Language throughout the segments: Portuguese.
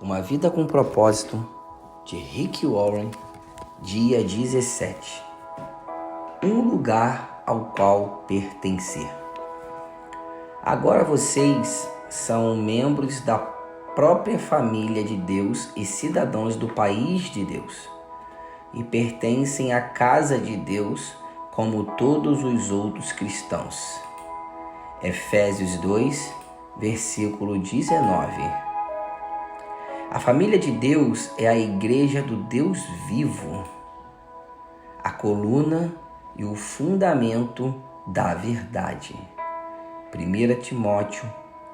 Uma Vida com Propósito, de Rick Warren, dia 17. Um lugar ao qual pertencer. Agora vocês são membros da própria família de Deus e cidadãos do país de Deus, e pertencem à casa de Deus como todos os outros cristãos. Efésios 2, versículo 19. A família de Deus é a igreja do Deus vivo, a coluna e o fundamento da verdade. 1 Timóteo,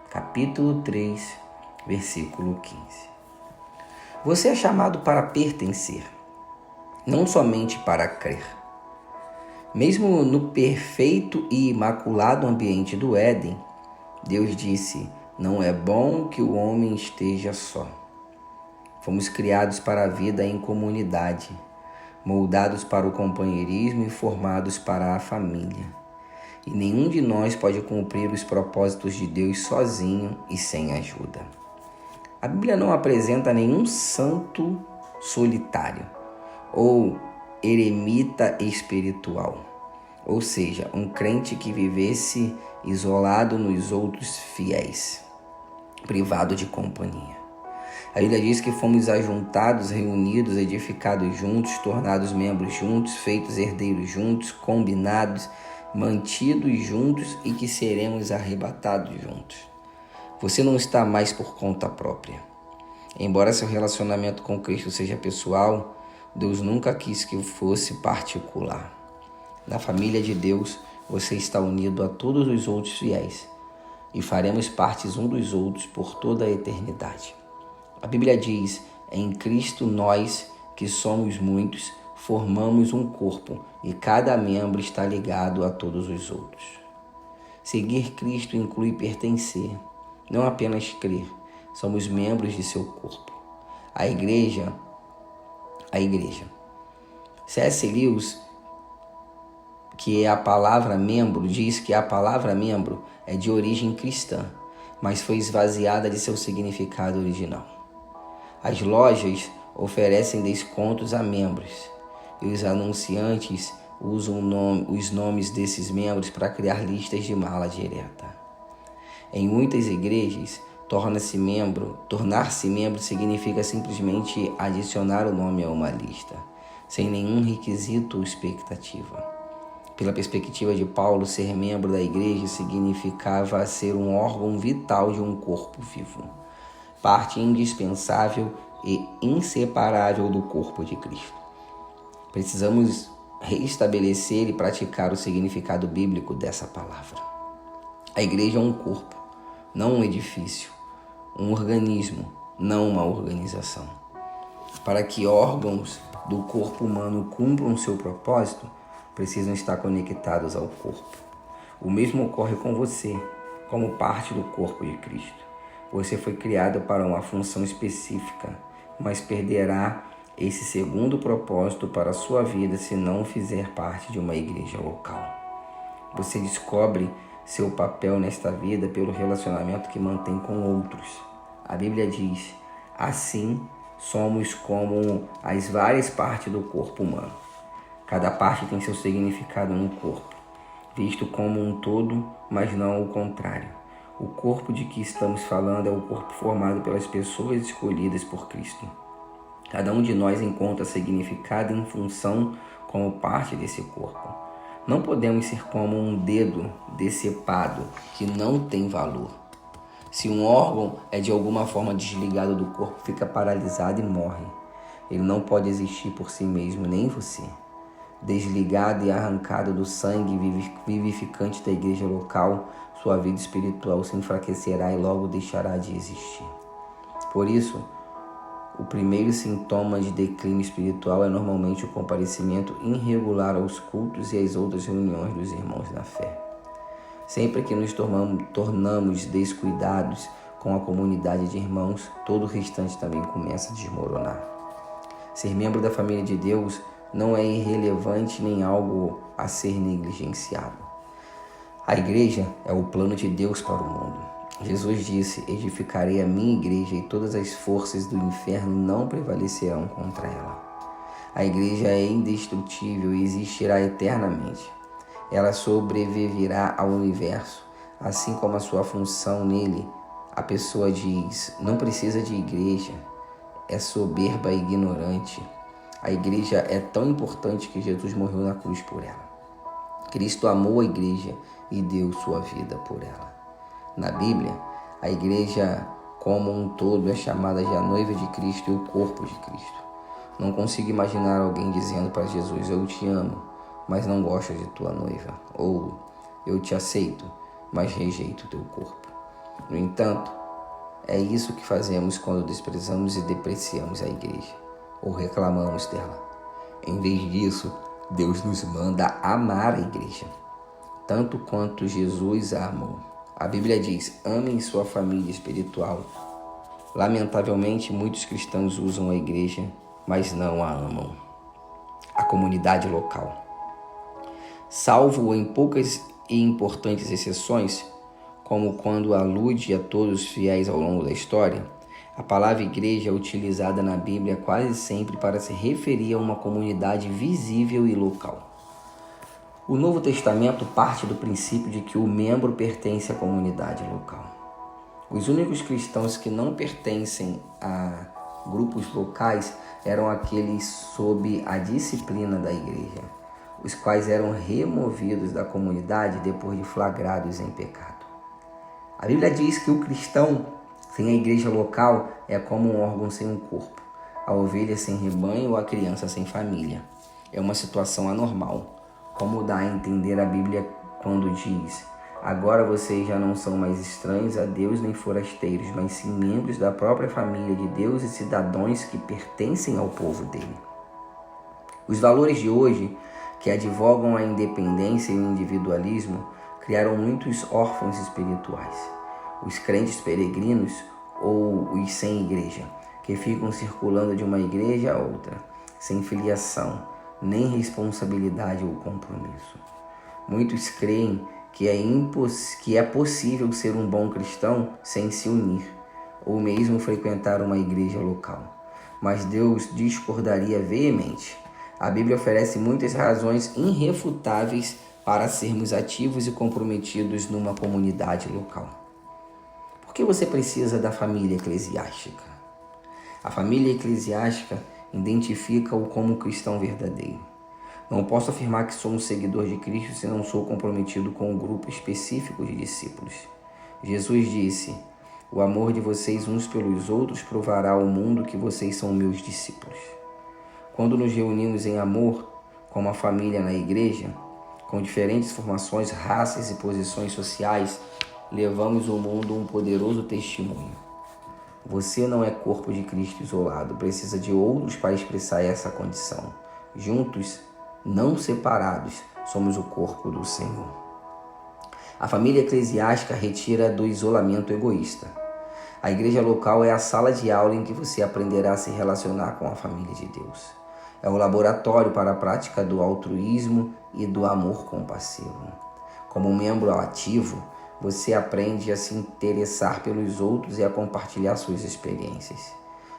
capítulo 3, versículo 15. Você é chamado para pertencer, não somente para crer. Mesmo no perfeito e imaculado ambiente do Éden, Deus disse: não é bom que o homem esteja só. Fomos criados para a vida em comunidade, moldados para o companheirismo e formados para a família. E nenhum de nós pode cumprir os propósitos de Deus sozinho e sem ajuda. A Bíblia não apresenta nenhum santo solitário ou eremita espiritual, ou seja, um crente que vivesse isolado nos outros fiéis, privado de companhia. A Bíblia diz que fomos ajuntados, reunidos, edificados juntos, tornados membros juntos, feitos herdeiros juntos, combinados, mantidos juntos e que seremos arrebatados juntos. Você não está mais por conta própria. Embora seu relacionamento com Cristo seja pessoal, Deus nunca quis que fosse particular. Na família de Deus, você está unido a todos os outros fiéis e faremos partes um dos outros por toda a eternidade. A Bíblia diz: em Cristo nós, que somos muitos, formamos um corpo e cada membro está ligado a todos os outros. Seguir Cristo inclui pertencer, não apenas crer. Somos membros de seu corpo. A igreja. C.S. Lewis, que é a palavra membro, diz que a palavra membro é de origem cristã, mas foi esvaziada de seu significado original. As lojas oferecem descontos a membros e os anunciantes usam os nomes desses membros para criar listas de mala direta. Em muitas igrejas, tornar-se membro significa simplesmente adicionar o nome a uma lista, sem nenhum requisito ou expectativa. Pela perspectiva de Paulo, ser membro da igreja significava ser um órgão vital de um corpo vivo, parte indispensável e inseparável do corpo de Cristo. Precisamos reestabelecer e praticar o significado bíblico dessa palavra. A igreja é um corpo, não um edifício, um organismo, não uma organização. Para que órgãos do corpo humano cumpram seu propósito, precisam estar conectados ao corpo. O mesmo ocorre com você, como parte do corpo de Cristo. Você foi criado para uma função específica, mas perderá esse segundo propósito para a sua vida se não fizer parte de uma igreja local. Você descobre seu papel nesta vida pelo relacionamento que mantém com outros. A Bíblia diz: assim somos como as várias partes do corpo humano. Cada parte tem seu significado no corpo, visto como um todo, mas não o contrário. O corpo de que estamos falando é o corpo formado pelas pessoas escolhidas por Cristo. Cada um de nós encontra significado em função como parte desse corpo. Não podemos ser como um dedo decepado que não tem valor. Se um órgão é de alguma forma desligado do corpo, fica paralisado e morre. Ele não pode existir por si mesmo, nem você. Desligado e arrancado do sangue vivificante da igreja local, sua vida espiritual se enfraquecerá e logo deixará de existir. Por isso, o primeiro sintoma de declínio espiritual é normalmente o comparecimento irregular aos cultos e às outras reuniões dos irmãos na fé. Sempre que nos tornamos descuidados com a comunidade de irmãos, todo o restante também começa a desmoronar. Ser membro da família de Deus não é irrelevante nem algo a ser negligenciado. A igreja é o plano de Deus para o mundo. Jesus disse: edificarei a minha igreja e todas as forças do inferno não prevalecerão contra ela. A igreja é indestrutível e existirá eternamente. Ela sobreviverá ao universo, assim como a sua função nele. A pessoa diz: não precisa de igreja, é soberba e ignorante. A igreja é tão importante que Jesus morreu na cruz por ela. Cristo amou a igreja e deu sua vida por ela. Na Bíblia, a igreja como um todo é chamada de a noiva de Cristo e o corpo de Cristo. Não consigo imaginar alguém dizendo para Jesus: eu te amo, mas não gosto de tua noiva. Ou eu te aceito, mas rejeito teu corpo. No entanto, é isso que fazemos quando desprezamos e depreciamos a igreja, ou reclamamos dela. Em vez disso, Deus nos manda amar a igreja, tanto quanto Jesus a amou. A Bíblia diz: amem sua família espiritual. Lamentavelmente, muitos cristãos usam a igreja, mas não a amam. A comunidade local. Salvo em poucas e importantes exceções, como quando alude a todos os fiéis ao longo da história, a palavra igreja é utilizada na Bíblia quase sempre para se referir a uma comunidade visível e local. O Novo Testamento parte do princípio de que o membro pertence à comunidade local. Os únicos cristãos que não pertencem a grupos locais eram aqueles sob a disciplina da igreja, os quais eram removidos da comunidade depois de flagrados em pecado. A Bíblia diz que o cristão sem a igreja local é como um órgão sem um corpo, a ovelha sem rebanho ou a criança sem família. É uma situação anormal, como dá a entender a Bíblia quando diz: agora vocês já não são mais estranhos a Deus nem forasteiros, mas sim membros da própria família de Deus e cidadãos que pertencem ao povo dele. Os valores de hoje, que advogam a independência e o individualismo, criaram muitos órfãos espirituais. Os crentes peregrinos ou os sem igreja, que ficam circulando de uma igreja a outra, sem filiação, nem responsabilidade ou compromisso. Muitos creem que é possível ser um bom cristão sem se unir, ou mesmo frequentar uma igreja local. Mas Deus discordaria veemente. A Bíblia oferece muitas razões irrefutáveis para sermos ativos e comprometidos numa comunidade local. Por que você precisa da família eclesiástica? A família eclesiástica identifica-o como cristão verdadeiro. Não posso afirmar que sou um seguidor de Cristo se não sou comprometido com um grupo específico de discípulos. Jesus disse: o amor de vocês uns pelos outros provará ao mundo que vocês são meus discípulos. Quando nos reunimos em amor, como a família na igreja, com diferentes formações, raças e posições sociais, levamos ao mundo um poderoso testemunho. Você não é corpo de Cristo isolado, precisa de outros para expressar essa condição. Juntos, não separados, somos o corpo do Senhor. A família eclesiástica retira do isolamento egoísta. A igreja local é a sala de aula em que você aprenderá a se relacionar com a família de Deus. É o laboratório para a prática do altruísmo e do amor compassivo. Como um membro ativo, você aprende a se interessar pelos outros e a compartilhar suas experiências.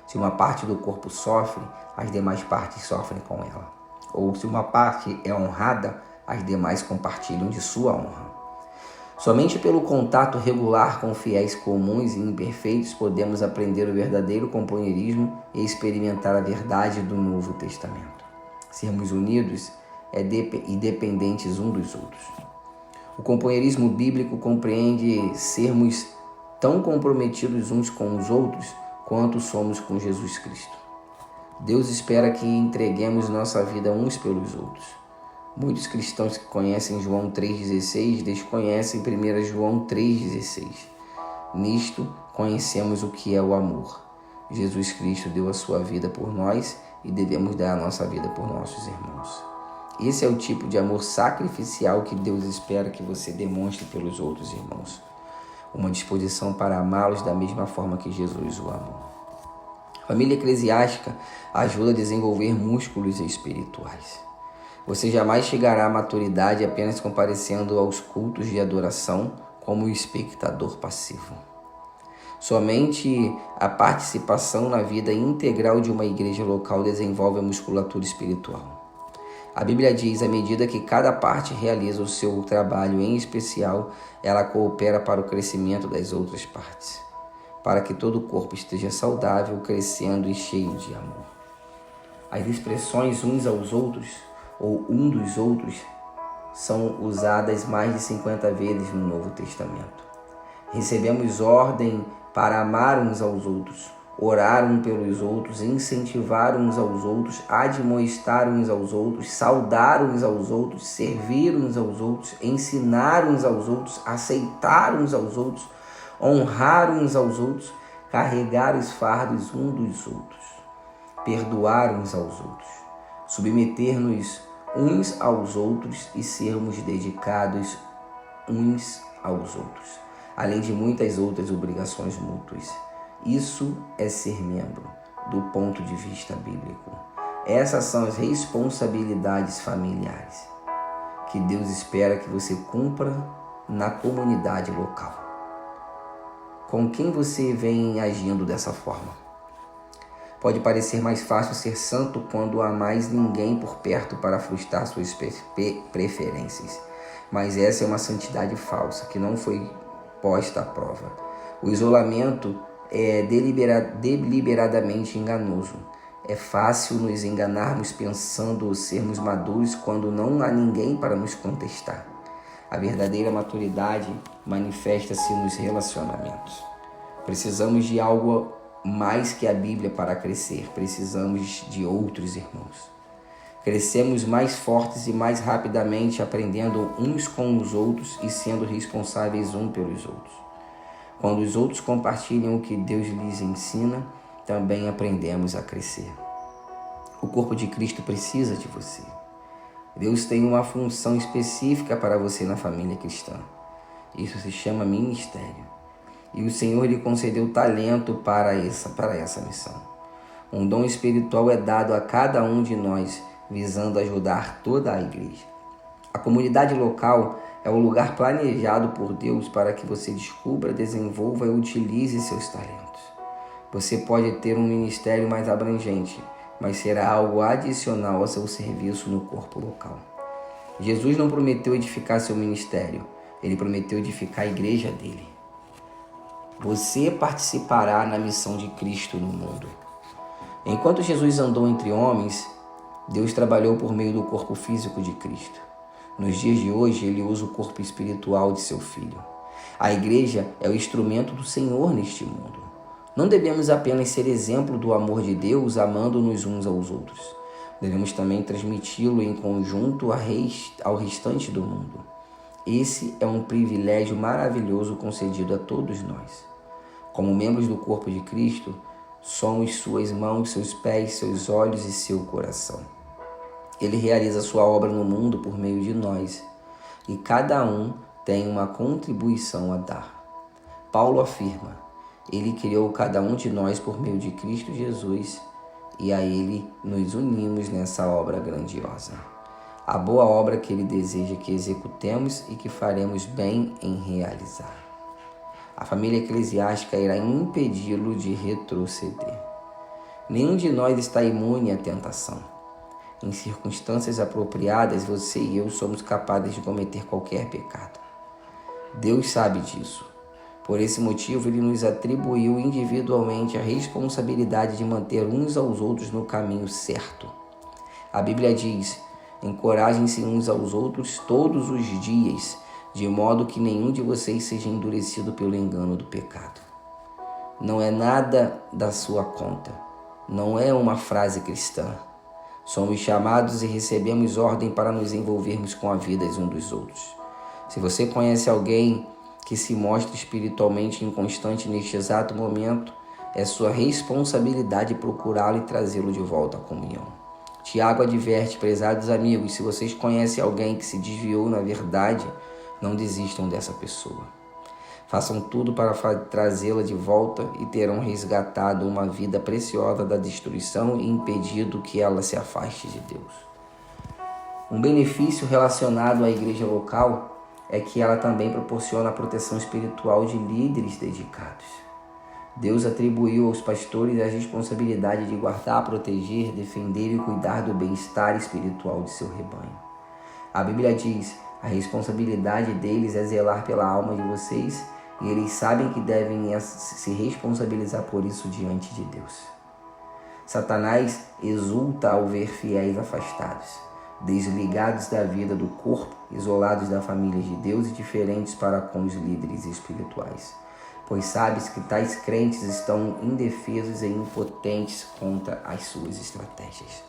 Se uma parte do corpo sofre, as demais partes sofrem com ela. Ou se uma parte é honrada, as demais compartilham de sua honra. Somente pelo contato regular com fiéis comuns e imperfeitos podemos aprender o verdadeiro companheirismo e experimentar a verdade do Novo Testamento. Sermos unidos e dependentes um dos outros. O companheirismo bíblico compreende sermos tão comprometidos uns com os outros quanto somos com Jesus Cristo. Deus espera que entreguemos nossa vida uns pelos outros. Muitos cristãos que conhecem João 3,16 desconhecem 1 João 3,16. Nisto conhecemos o que é o amor. Jesus Cristo deu a sua vida por nós e devemos dar a nossa vida por nossos irmãos. Esse é o tipo de amor sacrificial que Deus espera que você demonstre pelos outros irmãos. Uma disposição para amá-los da mesma forma que Jesus o amou. A família eclesiástica ajuda a desenvolver músculos espirituais. Você jamais chegará à maturidade apenas comparecendo aos cultos de adoração como espectador passivo. Somente a participação na vida integral de uma igreja local desenvolve a musculatura espiritual. A Bíblia diz, à medida que cada parte realiza o seu trabalho em especial, ela coopera para o crescimento das outras partes, para que todo o corpo esteja saudável, crescendo e cheio de amor. As expressões uns aos outros, ou um dos outros, são usadas mais de 50 vezes no Novo Testamento. Recebemos ordem para amar uns aos outros, orar uns pelos outros, incentivar uns aos outros, admoestar uns aos outros, saudar uns aos outros, servir uns aos outros, ensinar uns aos outros, aceitar uns aos outros, honrar uns aos outros, carregar os fardos uns dos outros, perdoar uns aos outros, submeter-nos uns aos outros e sermos dedicados uns aos outros, além de muitas outras obrigações mútuas. Isso é ser membro, do ponto de vista bíblico. Essas são as responsabilidades familiares que Deus espera que você cumpra na comunidade local. Com quem você vem agindo dessa forma? Pode parecer mais fácil ser santo quando há mais ninguém por perto para frustrar suas preferências, mas essa é uma santidade falsa que não foi posta à prova. O isolamento é deliberadamente enganoso. É fácil nos enganarmos pensando sermos maduros quando não há ninguém para nos contestar. A verdadeira maturidade manifesta-se nos relacionamentos. Precisamos de algo mais que a Bíblia para crescer. Precisamos de outros irmãos. Crescemos mais fortes e mais rapidamente aprendendo uns com os outros e sendo responsáveis uns pelos outros. Quando os outros compartilham o que Deus lhes ensina, também aprendemos a crescer. O corpo de Cristo precisa de você. Deus tem uma função específica para você na família cristã. Isso se chama ministério. E o Senhor lhe concedeu talento para essa missão. Um dom espiritual é dado a cada um de nós, visando ajudar toda a igreja. A comunidade local é o lugar planejado por Deus para que você descubra, desenvolva e utilize seus talentos. Você pode ter um ministério mais abrangente, mas será algo adicional ao seu serviço no corpo local. Jesus não prometeu edificar seu ministério, ele prometeu edificar a igreja dele. Você participará na missão de Cristo no mundo. Enquanto Jesus andou entre homens, Deus trabalhou por meio do corpo físico de Cristo. Nos dias de hoje, ele usa o corpo espiritual de seu Filho. A igreja é o instrumento do Senhor neste mundo. Não devemos apenas ser exemplo do amor de Deus, amando-nos uns aos outros. Devemos também transmiti-lo em conjunto ao restante do mundo. Esse é um privilégio maravilhoso concedido a todos nós. Como membros do corpo de Cristo, somos suas mãos, seus pés, seus olhos e seu coração. Ele realiza sua obra no mundo por meio de nós, e cada um tem uma contribuição a dar. Paulo afirma, ele criou cada um de nós por meio de Cristo Jesus, e a ele nos unimos nessa obra grandiosa. A boa obra que ele deseja que executemos e que faremos bem em realizar. A família eclesiástica irá impedi-lo de retroceder. Nenhum de nós está imune à tentação. Em circunstâncias apropriadas, você e eu somos capazes de cometer qualquer pecado. Deus sabe disso. Por esse motivo, ele nos atribuiu individualmente a responsabilidade de manter uns aos outros no caminho certo. A Bíblia diz, encorajem-se uns aos outros todos os dias, de modo que nenhum de vocês seja endurecido pelo engano do pecado. Não é nada da sua conta. Não é uma frase cristã. Somos chamados e recebemos ordem para nos envolvermos com a vida uns dos outros. Se você conhece alguém que se mostra espiritualmente inconstante neste exato momento, é sua responsabilidade procurá-lo e trazê-lo de volta à comunhão. Tiago adverte, prezados amigos, se vocês conhecem alguém que se desviou na verdade, não desistam dessa pessoa. Façam tudo para trazê-la de volta e terão resgatado uma vida preciosa da destruição e impedido que ela se afaste de Deus. Um benefício relacionado à igreja local é que ela também proporciona a proteção espiritual de líderes dedicados. Deus atribuiu aos pastores a responsabilidade de guardar, proteger, defender e cuidar do bem-estar espiritual de seu rebanho. A Bíblia diz: a responsabilidade deles é zelar pela alma de vocês, e eles sabem que devem se responsabilizar por isso diante de Deus. Satanás exulta ao ver fiéis afastados, desligados da vida do corpo, isolados da família de Deus e diferentes para com os líderes espirituais. Pois sabes que tais crentes estão indefesos e impotentes contra as suas estratégias.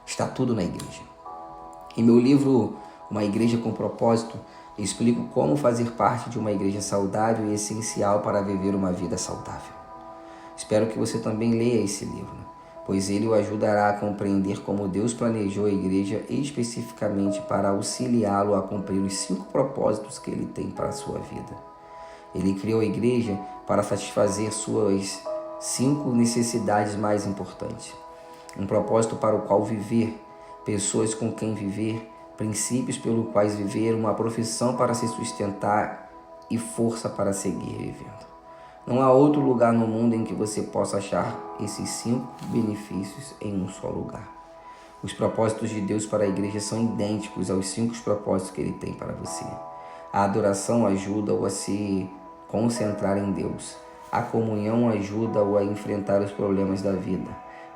Está tudo na igreja. Em meu livro, Uma Igreja com Propósito, eu explico como fazer parte de uma igreja saudável e essencial para viver uma vida saudável. Espero que você também leia esse livro, pois ele o ajudará a compreender como Deus planejou a igreja especificamente para auxiliá-lo a cumprir os 5 propósitos que ele tem para a sua vida. Ele criou a igreja para satisfazer suas 5 necessidades mais importantes. Um propósito para o qual viver, pessoas com quem viver, princípios pelo quais viver, uma profissão para se sustentar e força para seguir vivendo. Não há outro lugar no mundo em que você possa achar esses 5 benefícios em um só lugar. Os propósitos de Deus para a igreja são idênticos aos 5 propósitos que Ele tem para você. A adoração ajuda-o a se concentrar em Deus. A comunhão ajuda-o a enfrentar os problemas da vida.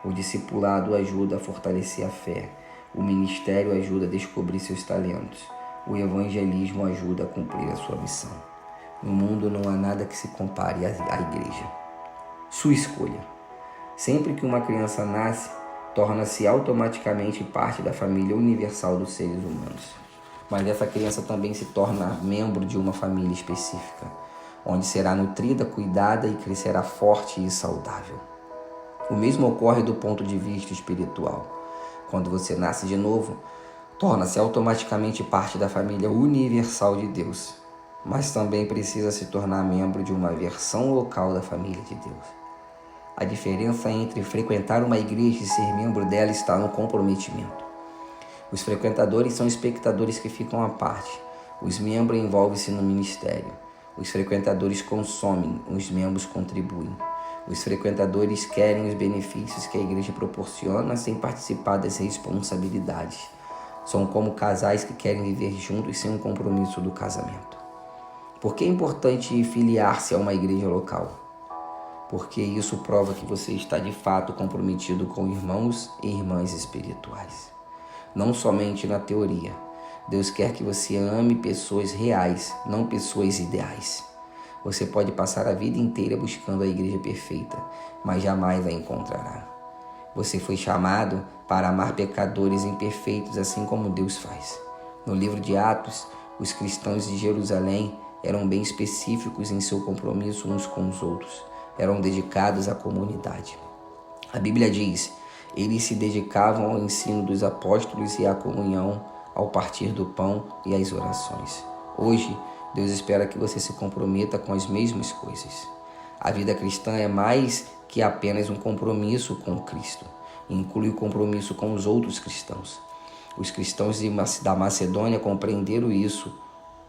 O discipulado ajuda a fortalecer a fé. O ministério ajuda a descobrir seus talentos. O evangelismo ajuda a cumprir a sua missão. No mundo não há nada que se compare à igreja. Sua escolha. Sempre que uma criança nasce, torna-se automaticamente parte da família universal dos seres humanos. Mas essa criança também se torna membro de uma família específica, onde será nutrida, cuidada e crescerá forte e saudável. O mesmo ocorre do ponto de vista espiritual. Quando você nasce de novo, torna-se automaticamente parte da família universal de Deus, mas também precisa se tornar membro de uma versão local da família de Deus. A diferença entre frequentar uma igreja e ser membro dela está no comprometimento. Os frequentadores são espectadores que ficam à parte. Os membros envolvem-se no ministério. Os frequentadores consomem, os membros contribuem. Os frequentadores querem os benefícios que a igreja proporciona sem participar das responsabilidades. São como casais que querem viver juntos sem um compromisso do casamento. Por que é importante filiar-se a uma igreja local? Porque isso prova que você está de fato comprometido com irmãos e irmãs espirituais. Não somente na teoria. Deus quer que você ame pessoas reais, não pessoas ideais. Você pode passar a vida inteira buscando a igreja perfeita, mas jamais a encontrará. Você foi chamado para amar pecadores imperfeitos, assim como Deus faz. No livro de Atos, os cristãos de Jerusalém eram bem específicos em seu compromisso uns com os outros. Eram dedicados à comunidade. A Bíblia diz: eles se dedicavam ao ensino dos apóstolos e à comunhão, ao partir do pão e às orações. Hoje, Deus espera que você se comprometa com as mesmas coisas. A vida cristã é mais que apenas um compromisso com Cristo. Inclui o compromisso com os outros cristãos. Os cristãos da Macedônia compreenderam isso,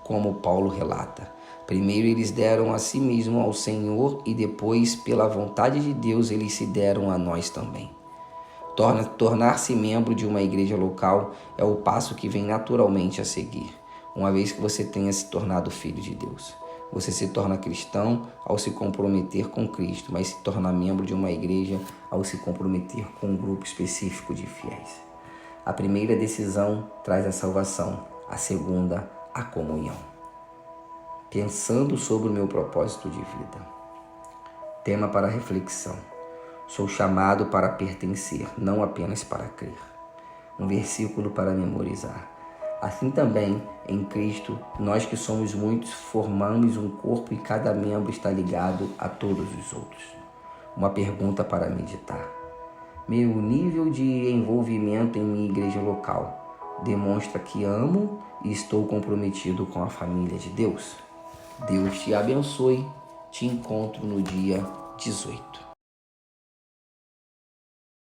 como Paulo relata. Primeiro eles deram a si mesmo ao Senhor e depois, pela vontade de Deus, eles se deram a nós também. Tornar-se membro de uma igreja local é o passo que vem naturalmente a seguir, uma vez que você tenha se tornado filho de Deus. Você se torna cristão ao se comprometer com Cristo, mas se torna membro de uma igreja ao se comprometer com um grupo específico de fiéis. A primeira decisão traz a salvação, a segunda, a comunhão. Pensando sobre o meu propósito de vida. Tema para reflexão. Sou chamado para pertencer, não apenas para crer. Um versículo para memorizar. Assim também, em Cristo, nós que somos muitos, formamos um corpo e cada membro está ligado a todos os outros. Uma pergunta para meditar. Meu nível de envolvimento em minha igreja local demonstra que amo e estou comprometido com a família de Deus? Deus te abençoe. Te encontro no dia 18.